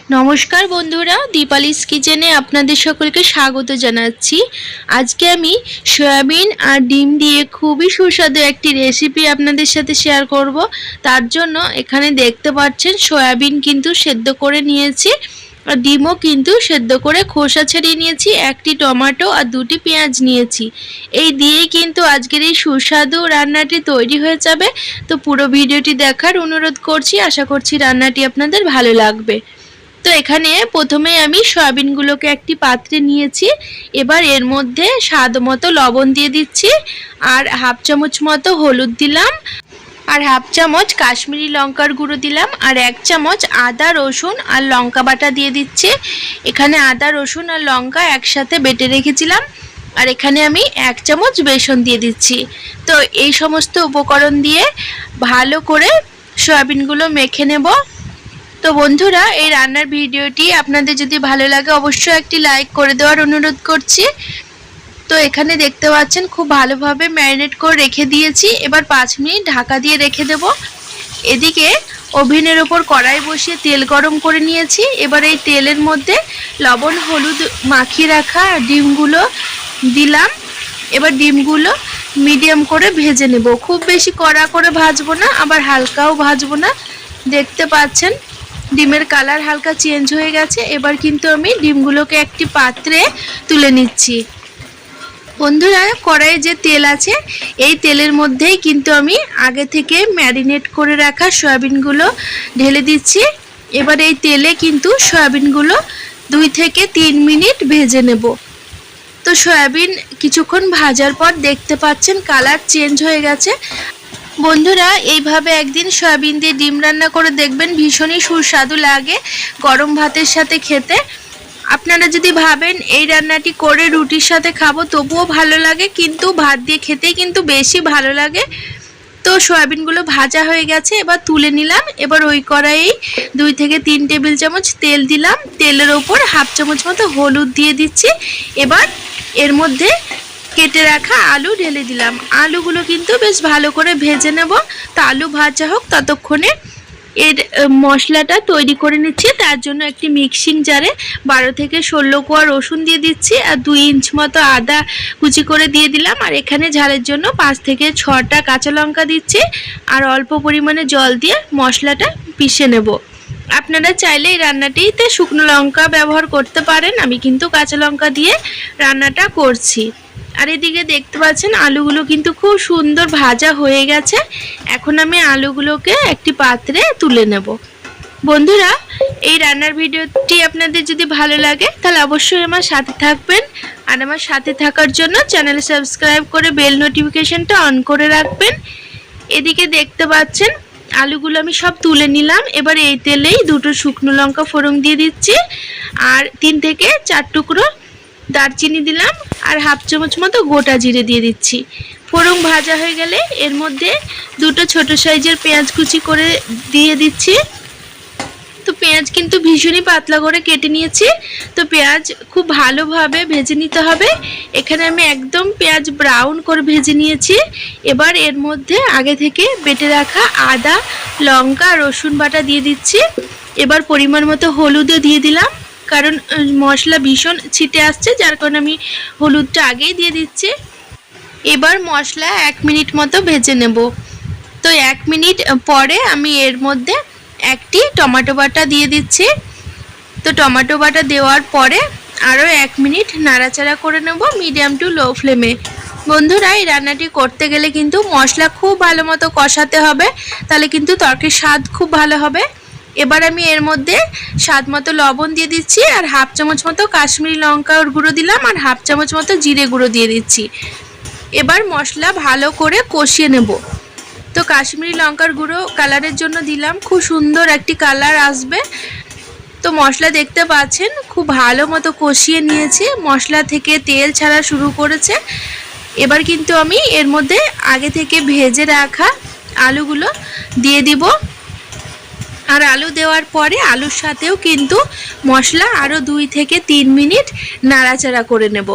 নমস্কার বন্ধুরা, দীপালিস কিচেনে আপনাদের সকলকে স্বাগত জানাচ্ছি। আজকে আমি সয়াবিন আর ডিম দিয়ে খুবই সুস্বাদু একটি রেসিপি আপনাদের সাথে শেয়ার করব। তার জন্য এখানে দেখতে পাচ্ছেন সয়াবিন কিন্তু সেদ্ধ করে নিয়েছি আর ডিমও কিন্তু সেদ্ধ করে খোসা ছাড়িয়ে নিয়েছি, একটি টমেটো আর দুটি পেঁয়াজ নিয়েছি। এই দিয়েই কিন্তু আজকের এই সুস্বাদু রান্নাটি তৈরি হয়ে যাবে। তো পুরো ভিডিওটি দেখার অনুরোধ করছি, আশা করছি রান্নাটি আপনাদের ভালো লাগবে। তো এখানে প্রথমে আমি সয়াবিনগুলোকে একটি পাত্রে নিয়েছি। এবার এর মধ্যে স্বাদ মতো লবণ দিয়ে দিচ্ছি, আর হাফ চামচ মতো হলুদ দিলাম, আর হাফ চামচ কাশ্মীরি লঙ্কার গুঁড়ো দিলাম, আর 1 চামচ আদা রসুন আর লঙ্কা বাটা দিয়ে দিচ্ছি। এখানে আদা রসুন আর লঙ্কা একসাথে বেটে রেখেছিলাম, আর এখানে আমি 1 চামচ বেসন দিয়ে দিচ্ছি। তো এই সমস্ত উপকরণ দিয়ে ভালো করে সয়াবিনগুলো মেখে নেব। তো বন্ধুরা, এই রান্নার ভিডিওটি আপনাদের যদি ভালো লাগে অবশ্যই একটি লাইক করে দেওয়ার অনুরোধ করছি। তো এখানে দেখতে পাচ্ছেন খুব ভালোভাবে ম্যারিনেট করে রেখে দিয়েছি। এবার 5 মিনিট ঢাকা দিয়ে রেখে দেব। এদিকে ওভেনের ওপর কড়াই বসিয়ে তেল গরম করে নিয়েছি। এবার এই তেলের মধ্যে লবণ হলুদ মাখিয়ে রাখা ডিমগুলো দিলাম। এবার ডিমগুলো মিডিয়াম করে ভেজে নেব, খুব বেশি কড়া করে ভাজবো না, আবার হালকাও ভাজবো না। দেখতে পাচ্ছেন ডিমের কালার হালকা চেঞ্জ হয়ে গেছে। এবার কিন্তু আমি ডিমগুলোকে একটি পাত্রে তুলে নিচ্ছি। বন্ধুরা, কড়াইয়ে যে তেল আছে এই তেলের মধ্যেই কিন্তু আমি আগে থেকে ম্যারিনেট করে রাখা সয়াবিনগুলো ঢেলে দিচ্ছি। এবার এই তেলে কিন্তু সয়াবিনগুলো 2 থেকে 3 মিনিট ভেজে নেব। তো সয়াবিন কিছুক্ষণ ভাজার পর দেখতে পাচ্ছেন কালার চেঞ্জ হয়ে গেছে। বন্ধুরা, এইভাবে একদিন সয়াবিন দিয়ে ডিম রান্না করে দেখবেন, ভীষণই সুস্বাদু লাগে গরম ভাতের সাথে খেতে। আপনারা যদি ভাবেন এই রান্নাটি করে রুটির সাথে খাবো তবুও ভালো লাগে, কিন্তু ভাত দিয়ে খেতে কিন্তু বেশি ভালো লাগে। তো সয়াবিনগুলো ভাজা হয়ে গেছে, এবার তুলে নিলাম। এবার ওই কড়াইয়ে 2 থেকে 3 টেবিল চামচ তেল দিলাম। তেলের ওপর হাফ চামচ মতো হলুদ দিয়ে দিচ্ছি। এবার এর মধ্যে কেটে রাখা আলু ঢেলে দিলাম। আলুগুলো কিন্তু বেশ ভালো করে ভেজে নেব। তো আলু ভাজা হোক ততক্ষণে এর মশলাটা তৈরি করে নিচ্ছি। তার জন্য একটি মিক্সিং জারে 12 থেকে 16 কোয়া রসুন দিয়ে দিচ্ছি, আর 2 ইঞ্চ মতো আদা কুচি করে দিয়ে দিলাম। আর এখানে ঝালের জন্য 5 থেকে 6টা কাঁচা লঙ্কা দিচ্ছি, আর অল্প পরিমাণে জল দিয়ে মশলাটা পিষে নেব। আপনারা চাইলে এই রান্নাটিতে শুকনো লঙ্কা ব্যবহার করতে পারেন, আমি কিন্তু কাঁচা লঙ্কা দিয়ে রান্নাটা করছি। আর এদিকে দেখতে পাচ্ছেন আলুগুলো কিন্তু খুব সুন্দর ভাজা হয়ে গেছে। এখন আমি আলুগুলোকে একটি পাত্রে তুলে নেব। বন্ধুরা, এই রান্নার ভিডিওটি আপনাদের যদি ভালো লাগে তাহলে অবশ্যই আমার সাথে থাকবেন, আর আমার সাথে থাকার জন্য চ্যানেল সাবস্ক্রাইব করে বেল নোটিফিকেশনটা অন করে রাখবেন। এদিকে দেখতে পাচ্ছেন আলুগুলো আমি সব তুলে নিলাম। এবার এই তেলেই 2টো শুকনো লঙ্কা ফোড়ন দিয়ে দিচ্ছি, আর 3 থেকে 4 টুকরো দারচিনি দিলাম, আর হাফ চামচ মতো গোটা জিরে দিয়ে দিচ্ছি। ফোড়ন ভাজা হয়ে গেলে এর মধ্যে 2টো ছোট সাইজের পেঁয়াজ কুচি করে দিয়ে দিচ্ছি। তো পেঁয়াজ কিন্তু ভীষণই পাতলা করে কেটে নিয়েছি। তো পেঁয়াজ খুব ভালোভাবে ভেজে নিতে হবে। এখানে আমি একদম পেঁয়াজ ব্রাউন করে ভেজে নিয়েছি। এবার এর মধ্যে আগে থেকে বেটে রাখা আদা লঙ্কা রসুন বাটা দিয়ে দিচ্ছি। এবার পরিমাণ মতো হলুদও দিয়ে দিলাম, কারণ মশলা ভীষণ ছিটে আসছে, যার কারণে আমি হলুদটা আগেই দিয়ে দিচ্ছি। এবার মশলা 1 মিনিট মতো ভেজে নেব। তো 1 মিনিট পরে আমি এর মধ্যে একটি টমেটো বাটা দিয়ে দিচ্ছি। তো টমেটো বাটা দেওয়ার পরে আরও 1 মিনিট নাড়াচাড়া করে নেব মিডিয়াম টু লো ফ্লেমে। বন্ধুরা, এই রান্নাটি করতে গেলে কিন্তু মশলা খুব ভালো মতো কষাতে হবে, তাহলে কিন্তু তরকারির স্বাদ খুব ভালো হবে। এবার আমি এর মধ্যে স্বাদ মতো লবণ দিয়ে দিচ্ছি, আর হাফ চামচ মতো কাশ্মীরি লঙ্কার গুঁড়ো দিলাম, আর হাফ চামচ মতো জিরে গুঁড়ো দিয়ে দিচ্ছি। এবার মশলা ভালো করে কষিয়ে নেব। তো কাশ্মীরি লঙ্কার গুঁড়ো কালারের জন্য দিলাম, খুব সুন্দর একটি কালার আসবে। তো মশলা দেখতে পাচ্ছেন খুব ভালো মতো কষিয়ে নিয়েছি, মশলা থেকে তেল ছাড়া শুরু করেছে। এবার কিন্তু আমি এর মধ্যে আগে থেকে ভেজে রাখা আলুগুলো দিয়ে দিব, আর আলু দেওয়ার পরে আলুর সাথেও কিন্তু মশলা আরও 2 থেকে 3 মিনিট নাড়াচাড়া করে নেব।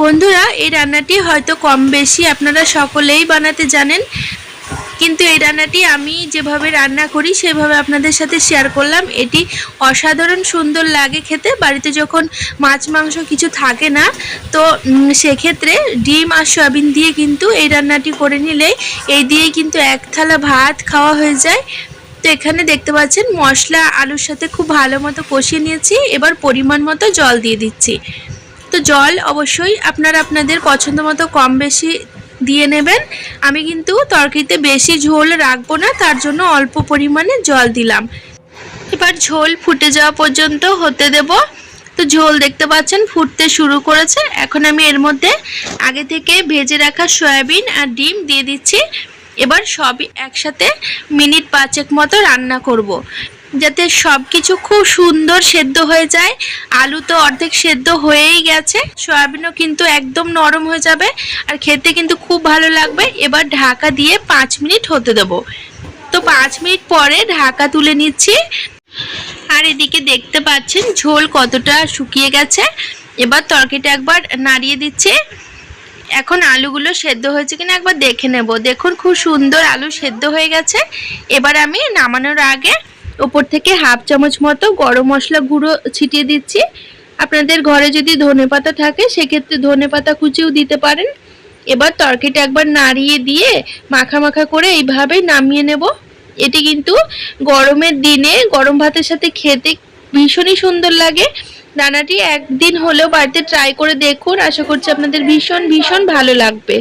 বন্ধুরা, এই রান্নাটি হয়তো কম বেশি আপনারা সকলেই বানাতে জানেন, কিন্তু এই রান্নাটি আমি যেভাবে রান্না করি সেভাবে আপনাদের সাথে শেয়ার করলাম। এটি অসাধারণ সুন্দর লাগে খেতে। বাড়িতে যখন মাছ মাংস কিছু থাকে না, তো সেক্ষেত্রে ডিম আর সয়াবিন দিয়ে কিন্তু এই রান্নাটি করে নিলেই এই দিয়েই কিন্তু এক থালা ভাত খাওয়া হয়ে যায়। তো এখানে দেখতে পাচ্ছেন মশলা আলুর সাথে খুব ভালো মতো কষিয়ে নিয়েছি। এবার পরিমাণ মতো জল দিয়ে দিচ্ছি। তো জল অবশ্যই আপনারা আপনাদের পছন্দ মতো কম বেশি দিয়ে নেবেন। আমি কিন্তু তরকারিতে বেশি ঝোল রাখবো না, তার জন্য অল্প পরিমাণে জল দিলাম। এবার ঝোল ফুটে যাওয়া পর্যন্ত হতে দেব। তো ঝোল দেখতে পাচ্ছেন ফুটতে শুরু করেছে। এখন আমি এর মধ্যে আগে থেকে ভেজে রাখা সয়াবিন আর ডিম দিয়ে দিচ্ছি। এবার সবই একসাথে মিনিট 5 মতো রান্না করব, যাতে সব কিছু খুব সুন্দর সেদ্ধ হয়ে যায়। আলু তো অর্ধেক সেদ্ধ হয়েই গেছে, সয়াবিনও কিন্তু একদম নরম হয়ে যাবে আর খেতে কিন্তু খুব ভালো লাগবে। এবার ঢাকা দিয়ে 5 মিনিট হতে দেব। তো 5 মিনিট পরে ঢাকা তুলে নিচ্ছি। আর এদিকে দেখতে পাচ্ছেন ঝোল কতটা শুকিয়ে গেছে। এবার তরকারিটা একবার নাড়িয়ে দিচ্ছি। এখন আলুগুলো সেদ্ধ হয়েছে কিনা একবার দেখে নেব। দেখুন খুব সুন্দর আলু সেদ্ধ হয়ে গেছে। এবার আমি নামানোর আগে উপর থেকে হাফ চামচ মতো গরম মশলা গুঁড়ো ছিটিয়ে দিচ্ছি। আপনাদের ঘরে যদি ধনেপাতা থাকে সেক্ষেত্রে ধনেপাতা কুচিও দিতে পারেন। এবার তরকারিটা একবার নাড়িয়ে দিয়ে মাখা মাখা করে এইভাবে নামিয়ে নেব। এটি কিন্তু গরমের দিনে গরম ভাতের সাথে খেতে ভীষণই সুন্দর লাগে। রান্নাটি একদিন হলেও বাড়িতে ট্রাই করে দেখুন, আশা করছি আপনাদের ভীষণ ভীষণ ভালো লাগবে।